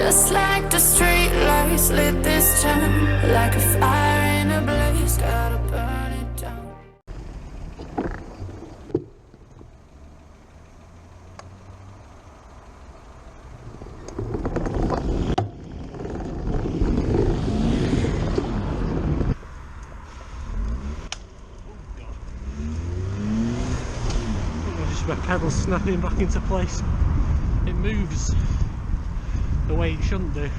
Just like the street lights lit this town, like a fire in a blaze, gotta burn it down. My pedal's snapping back into place. It moves the way it shouldn't do.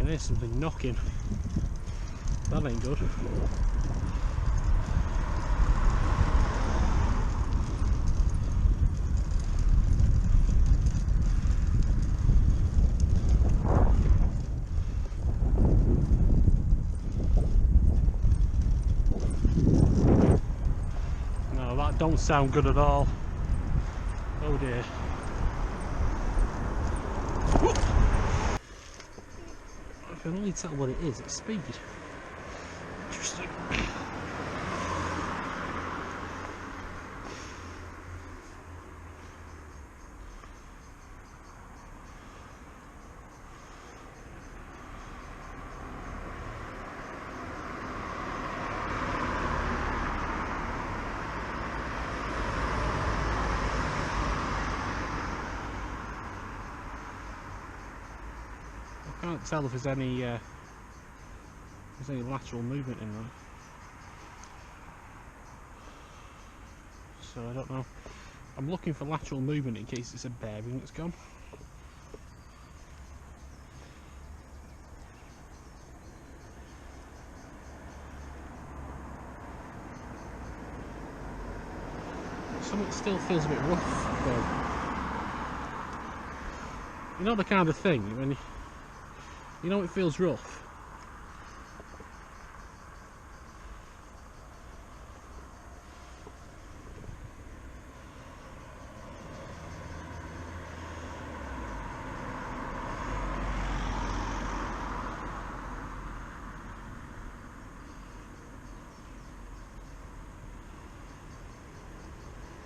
There's something knocking. That ain't good. No, that don't sound good at all. Oh dear. I can only tell what it is, it's speed. Interesting. I can't tell if there's any lateral movement in there, so I don't know. I'm looking for lateral movement in case it's a bearing that's gone. Something still feels a bit rough though. You know the kind of thing when you know it feels rough.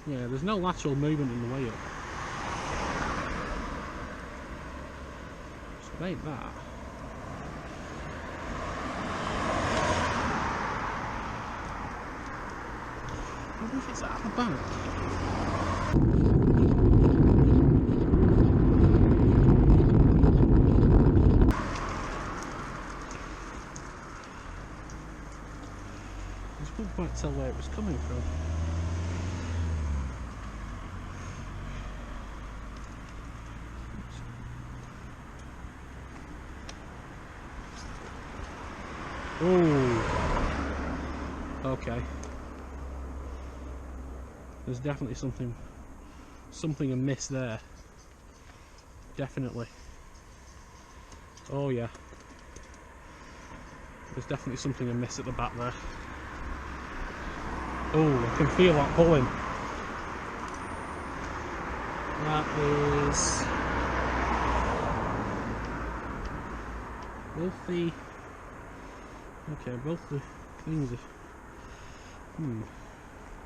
Yeah, there's no lateral movement in the way up. So it ain't that. I wonder if it's at the back. I just couldn't quite tell where it was coming from. Oh, okay. There's definitely something amiss there. Definitely. Oh yeah. There's definitely something amiss at the back there. Oh, I can feel that pulling. That is both the both the things are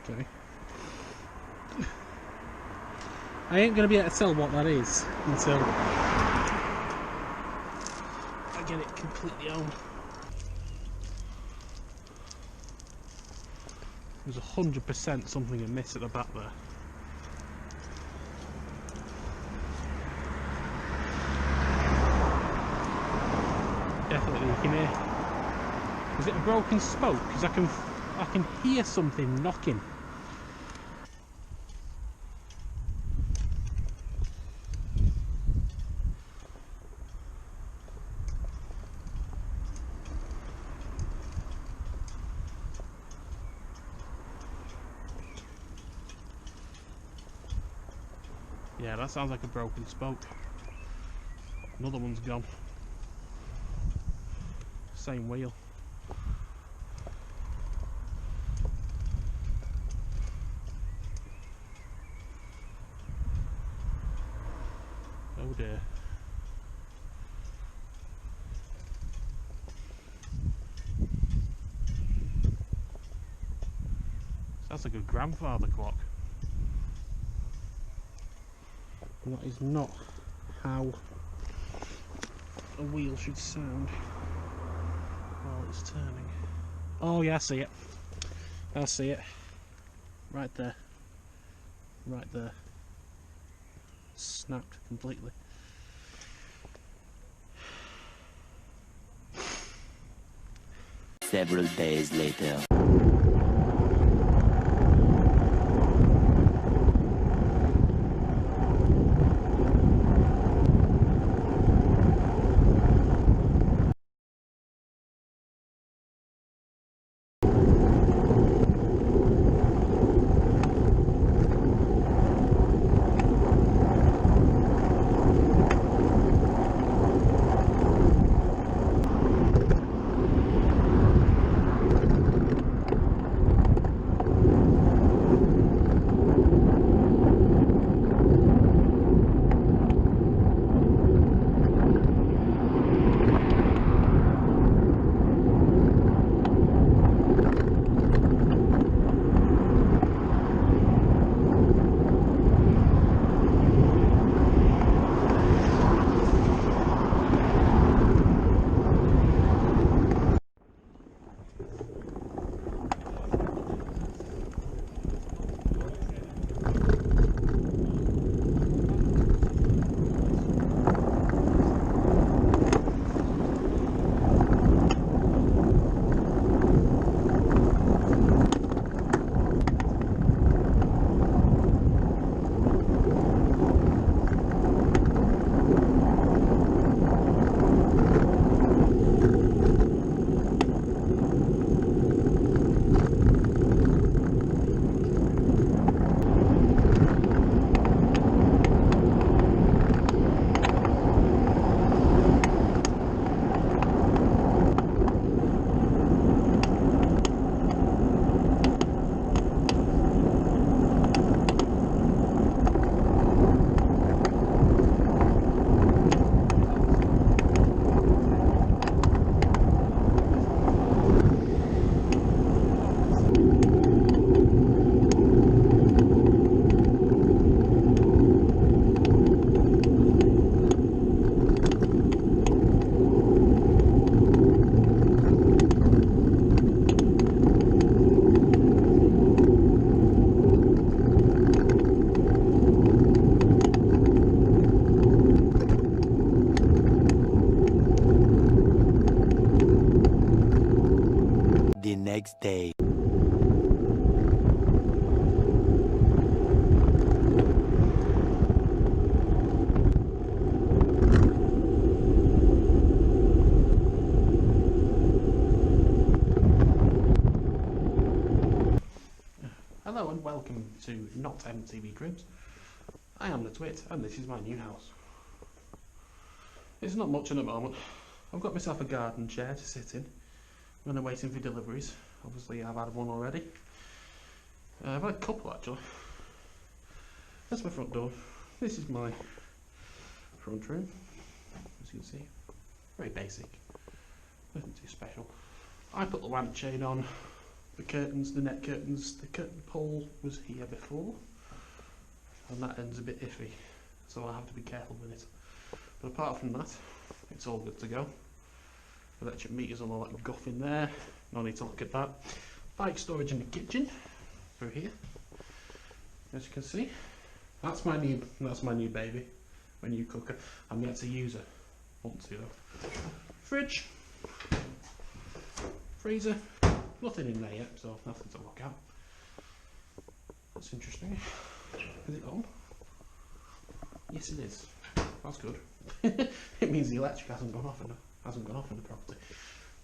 okay. I ain't gonna be able to tell what that is until I get it completely on. There's 100% something amiss at the back there. Definitely, you can hear. Is it a broken spoke? Because I can hear something knocking. Yeah, that sounds like a broken spoke. Another one's gone. Same wheel. Oh dear. Sounds like a grandfather clock. And that is not how a wheel should sound while it's turning. Oh yeah, I see it. I see it. Right there. Right there. Snapped completely. Several days later. The next day. Hello and welcome to Not MTV Cribs. I am the Twit and this is my new house. It's not much at the moment. I've got myself a garden chair to sit in when I'm waiting for deliveries. Obviously I've had one already. I've had a couple actually. That's my front door. This is my front room. As you can see, very basic, nothing too special. I put the lampshade on, the curtains, the net curtains, the curtain pole was here before and that end's a bit iffy, so I have to be careful with it. But apart from that, it's all good to go. Electric meters and all that guff in there, no need to look at that. Bike storage in the kitchen, through here. As you can see, that's my new baby, my new cooker. I'm yet to use her. Want to though. Fridge, freezer, nothing in there yet, so nothing to look at. That's interesting. Is it on? Yes, it is. That's good. It means the electric hasn't gone off in the property.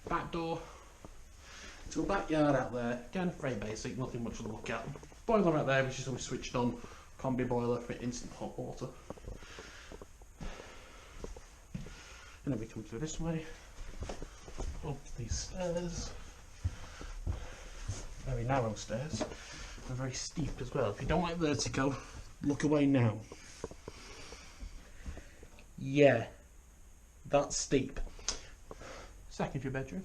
Back door to a backyard out there. Again, very basic, nothing much to look at. Boiler out there, which is always switched on combi boiler for instant hot water. And then we come through this way, up these stairs, very narrow stairs, and very steep as well. If you don't like vertigo, look away now. Yeah, that's steep. Secondary bedroom,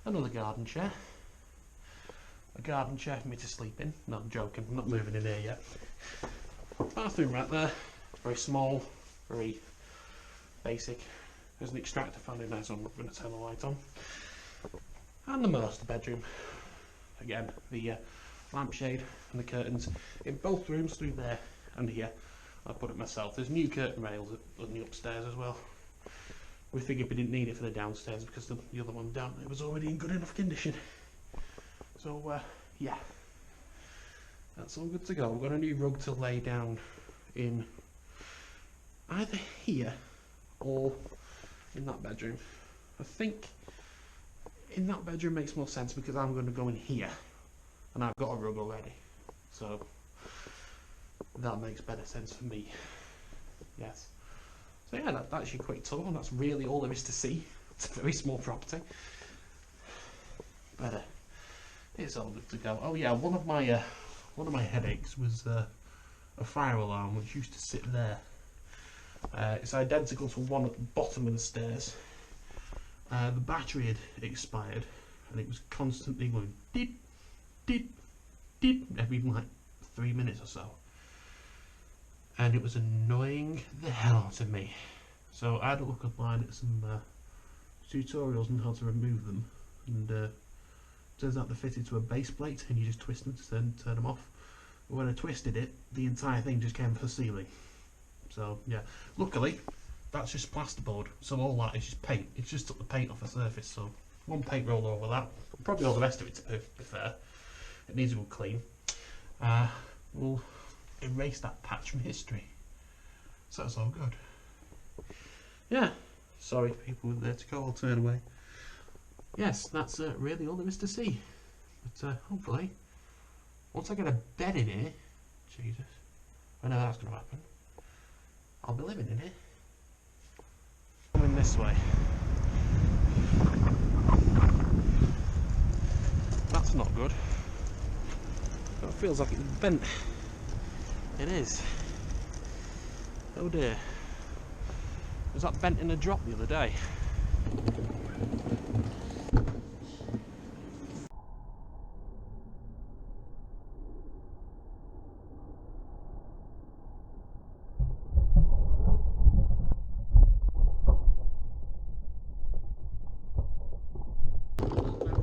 another garden chair. A garden chair for me to sleep in. No, I'm joking, I'm not moving in here yet. Bathroom right there, very small, very basic. There's an extractor fan in there, so I'm not going to turn the light on. And the master bedroom. Again, the lampshade and the curtains in both rooms, through there and here. I put it myself. There's new curtain rails on the upstairs as well. We figured we didn't need it for the downstairs because the other one down there was already in good enough condition. So yeah, that's all good to go. We've got a new rug to lay down in either here or in that bedroom. I think in that bedroom makes more sense because I'm going to go in here and I've got a rug already, so that makes better sense for me. Yes. So yeah, that's your quick tour, and that's really all there is to see. It's a very small property, but it's all good to go. Oh yeah, one of my headaches was a fire alarm which used to sit there. It's identical to one at the bottom of the stairs. The battery had expired and it was constantly going deep, deep, deep every like 3 minutes or so. And it was annoying the hell out of me. So I had a look online at some tutorials on how to remove them. And turns out they're fitted to a base plate and you just twist them to turn them off. But when I twisted it, the entire thing just came for the ceiling. So yeah, luckily that's just plasterboard, so all that is just paint. It's just took the paint off the surface, so one paint roller over that. Probably all the rest of it, to be fair. It needs a good clean. We'll erase that patch from history. So that's all good. Yeah, sorry people with vertigo, I'll turn away. Yes, that's really all there is to see. But hopefully, once I get a bed in here, Jesus, I know that's going to happen, I'll be living in it. Coming this way. That's not good. That feels like it's bent. It is. Oh dear. Was that bent in a drop the other day?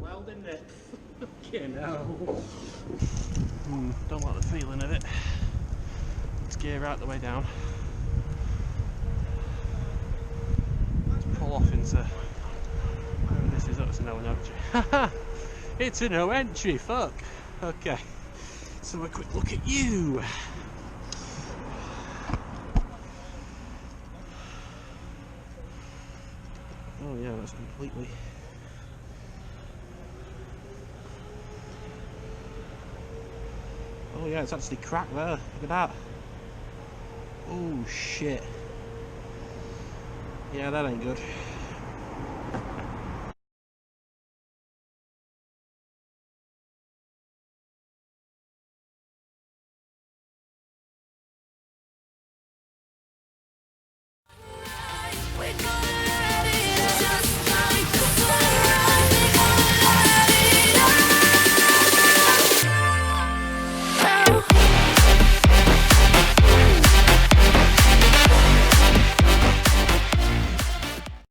Well, didn't it? Okay, now. Don't like the feeling of it. Let's gear out the way down. Let's pull off into wherever this is. Oh, it's a no entry. Haha! It's a no entry, fuck! Okay, so a quick look at you! Oh yeah, that's completely... Oh yeah, it's actually cracked there. Look at that. Oh shit. Yeah, that ain't good.